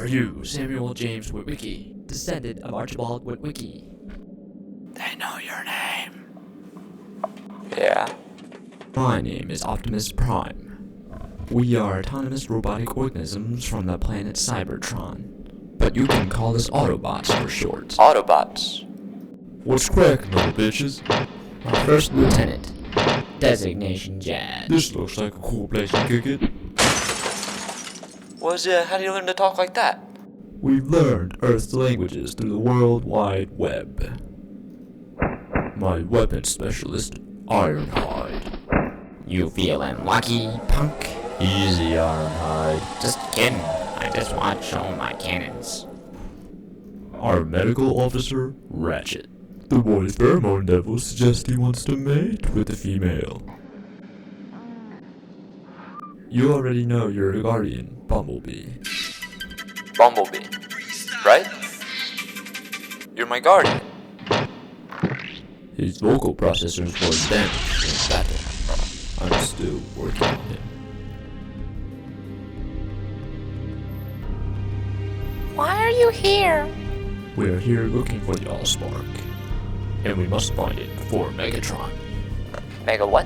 Are you Samuel James Witwicky, descendant of Archibald Witwicky? They know your name. Yeah? My name is Optimus Prime. We are autonomous robotic organisms from the planet Cybertron, but you can call us Autobots for short. Autobots. What's cracking, little bitches? My first lieutenant. Designation Jad. This looks like a cool place to kick it. How do you learn to talk like that? We learned Earth's languages through the World Wide Web. My weapon specialist, Ironhide. You feeling lucky, punk? Easy, Ironhide. Just kidding. I just want to show my cannons. Our medical officer, Ratchet. The boy's pheromone devil suggests he wants to mate with the female. You already know you're a guardian, Bumblebee. Bumblebee. Right? You're my guardian. His vocal processors were damaged in battle. I'm still working on him. Why are you here? We are here looking for the Allspark, and we must find it before Megatron. Mega what?